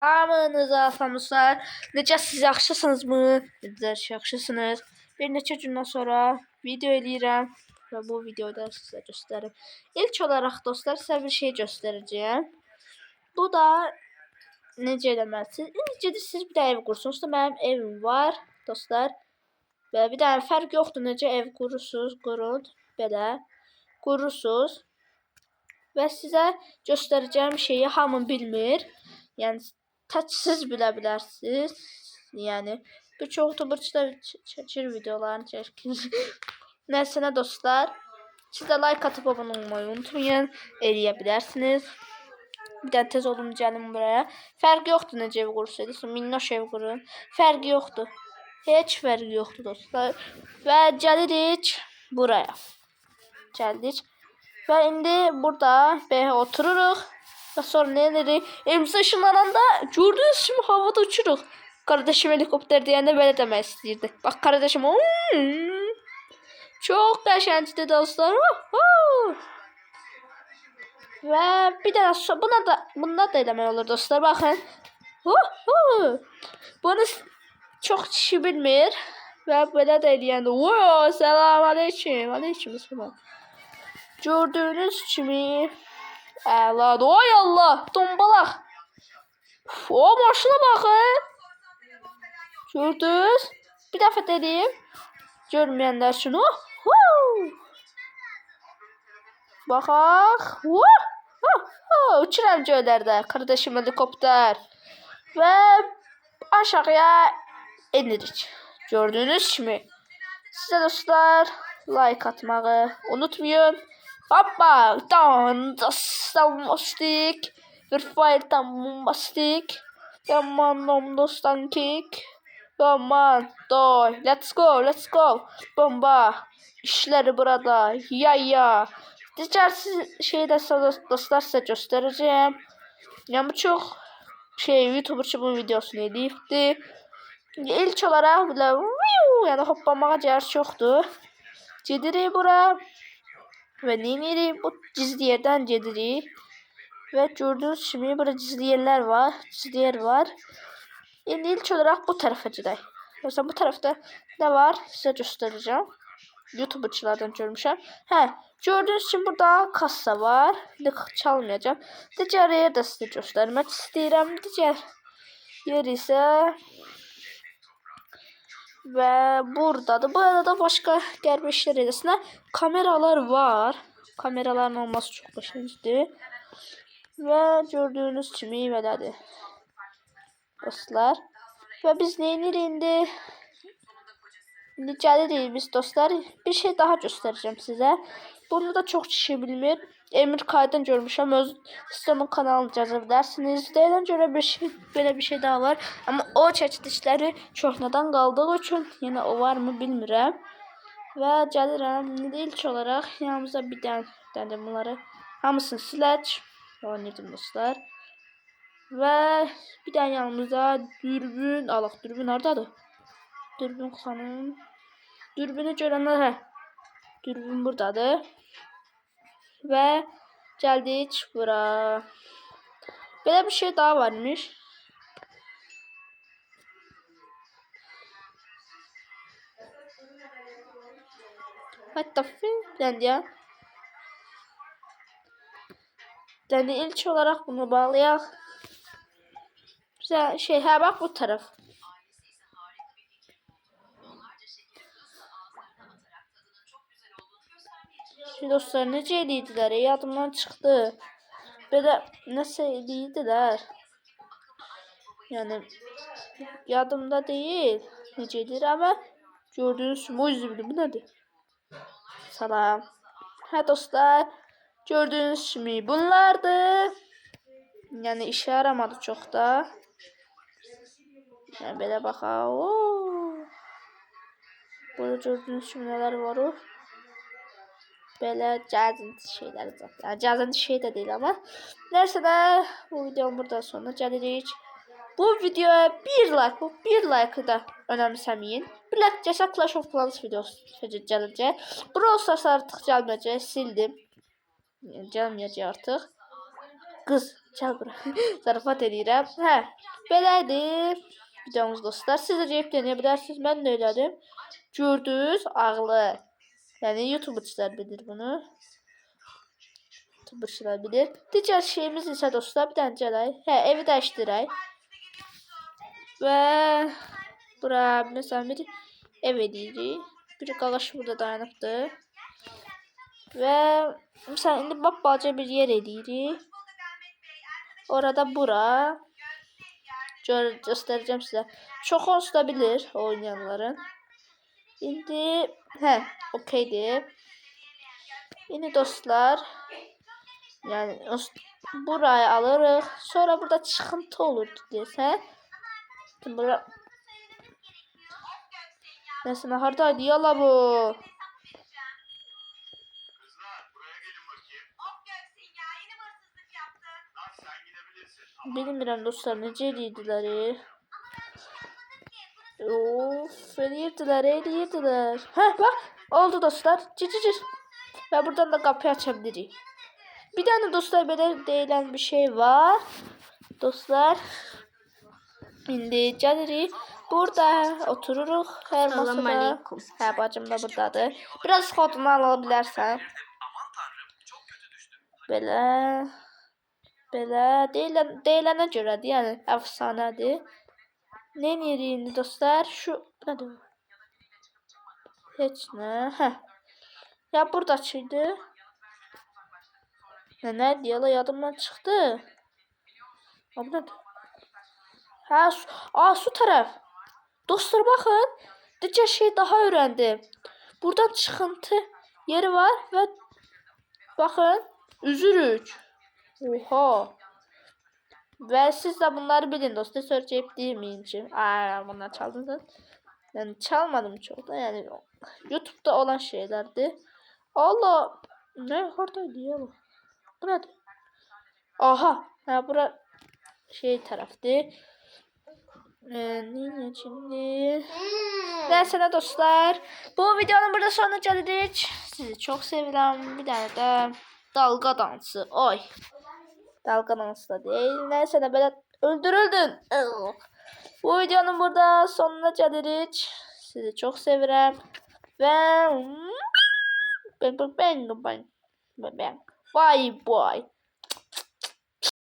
Hamınıza salamlar. Necəsiz, yaxşısınızmı? Necə yaxşısınız? Bir neçə gündən sonra video eləyirəm və bu videoda sizə göstərim. İlk olaraq dostlar sizə bir şey göstərəcəyəm. Bu da necə eləməlisiniz? İndi siz bir də ev qursunuz. Mənim evim var dostlar. Və bir dənə fərq yoxdur necə ev qurursunuz, qurun belə. Qurursunuz və sizə göstərəcəyim şeyi hamı bilmir. Yəni tək siz bilə bilərsiniz. Yəni bir çox youtuberçı da çəkir videolarını çəkir. Nəysə nə dostlar, siz də like atıp abone olmayı unutmayın. Eləyə bilərsiniz. Bir də tez olun gəlin buraya. Fərqi yoxdur necə ev qurursunuz. Minnoş ev qurun. Fərqi yoxdur. Heç fərqi yoxdur dostlar. Və gəlirik buraya. Gəldik. Və indi burada belə otururuq. Və sonra nə edirik? Evimizə ışınlananda gördüyünüz kimi havada uçuruq. Kardeşim helikopter deyəndə belə demək istəyirdi. Bax kardeşim. Çox qəşəngdir dostlar. Və bir dənə bunda da eləmək olur dostlar. Baxın. Bunu çox kişi bilmir. Və belə də eləyəndə. Salam aleyküm. Aleyküm salam. Gördüyünüz kimi əladır. Oy Allah, tombalaq. O maşına baxın. Gördünüz? Bir dəfə deyim. Görməyənlər üçün. Baxaq. Uçuram göylərdə. Kardeşim helikopter. Və aşağıya enirik. Gördüyünüz kimi. Sizə dostlar like atmağı unutmayın. Hoppa, tam bombastik, verfire tam bombastik, yaman dostan kick, yaman doy, let's go, bomba, işleri burada, ya. Diyeceksiniz şeyde dostlar size göstereceğim. Yani bu çok YouTuber'çı bu videosunu edipti. İlk olarak bile yani hoplamağa yer çoktu. Gedirik buraya. Ve neyini bu gizli yerden gedirik. Ve gördüğünüz gibi burada gizli yerler var. Gizli yer var. Şimdi ilk olarak bu tarafa gidelim. Mesela bu tarafta ne var size göstereceğim. YouTuber'çılardan görmüşəm. Gördüğünüz gibi burada kassa var. Çalmayacağım. Digər yeri də sizə göstərmək istəyirəm. Digər yer isə ve buradadır. Burada da başka qəribə işlər edəsinə kameralar var. Kameraların olması çok başarılıdır. Ve gördüğünüz kimi belədir. Dostlar. Ve biz neyini indi? İndi gəlirik biz dostlar. Bir şey daha göstereceğim size. Bunu da çok kişi bilmir. Emir Kaydan görmüşəm. Siz onun kanalını gəzə bilərsiniz. Deyilən görə belə bir şey daha var. Ama o çəkilişləri çoxnadan qaldığı üçün yenə o var mı bilmirəm. Və gəlirəm. İlk olaraq yanımıza bir dənə bunları hamısını silək. Oynayırdım dostlar. Və bir dənə yanımıza dürbün alaq. Dürbün hardadır? Dürbün xanım. Dürbünü görənlər dürbün buradadır. Ve geldik bura. Böyle bir şey daha varmış. Hatta ya. Yani ilk olarak bunu bağlayalım. Güzel bak bu taraf. Dostlar necə eləyidilər? Yadımdan çıxdı. Belə nəsə eləyidilər. Yəni yadımda deyil. Necə edir ama gördüğünüz kimi o izlədim. Bu nədir? Salam. Dostlar gördüğünüz kimi bunlardı. Yəni işe yaramadı çox da. Yəni belə baxaq. Burada gördüğünüz kimi nələr var o? Böyle cazinti şeyler zaten. Yani cazinti şey de değil ama. Neyse de bu videom burada sonuna gəlirik. Bu videoya bir like da önemsemeyin. Bir like cəsə Clash of Clans videosu gələcək. Brawl Stars artıq gəlməyəcək, sildim. Yəni gəlməyəcək artıq. Qız, gəl bura. Zarafat edirəm. Hə, belədir videomuz dostlar. Siz də gəlib deneyə bilərsiniz. Mən də elədim. Gördünüz, ağlı. Yəni YouTuberçılar bilir bunu. YouTuberçılar bilir. Digər şeyimiz isə dostlar, bir dənə gələk. Hə, evi dəyişdirək. Və bura məsələn bir ev edirik. Bir qalaş burada dayanıbdır. Və məsələn indi bax balaca bir yer edirik. Orada bura. Göstərəcəm sizə. Çox onsuz da bilir oynayanların. İndi hə, okeydir. İndi dostlar, yəni burayı alırıq. Sonra burada çıxıntı olurdu desən. Bura mesela haradaydı yala bu? Bilmirəm dostlar, necə edirdilər. Of, edirdilər. Hə, bax, oldu dostlar. Cicicir. Və buradan da qapıyı aça bilirik. Bir dənə dostlar belə deyilən bir şey var. Dostlar, indi gəlirik. Burada otururuq hər masada. Hə, bacım da buradadır. Biraz xodunu ala bilərsən. Belə. Belə deyilənə görədir, yəni əfsanədir. Nə edirik indi dostlar? Şu nədir? Heç nə. Hə. Ya buradakıydı. Nə deyələ yadımdan çıxdı. O nədir? Hə, su tərəf. Dostlar baxın, digər şey daha öyrəndim. Buradan çıxıntı yeri var və baxın, üzürük. Oha. Və siz də bunları bilin dostlar, söyləyib deyilməyin ki. Bunları çaldınız. Yəni çalmadım çox da, yəni YouTube'da olan şeylərdir. Allah, nə haradaydı ya bu? Bu nədir? Aha, hə bura şey tərəfdir. Şimdi neyse ne dostlar, bu videonun burada sonuna geldik. Sizi çok seviyorum. Bir tane de dalga dansı. Oy. Dalga dansı da değil. Neyse de böyle öldürüldün. Bu videonun burada sonuna geldik. Sizi çok seviyorum. Ve bang bang bang bang bang. Bye bye.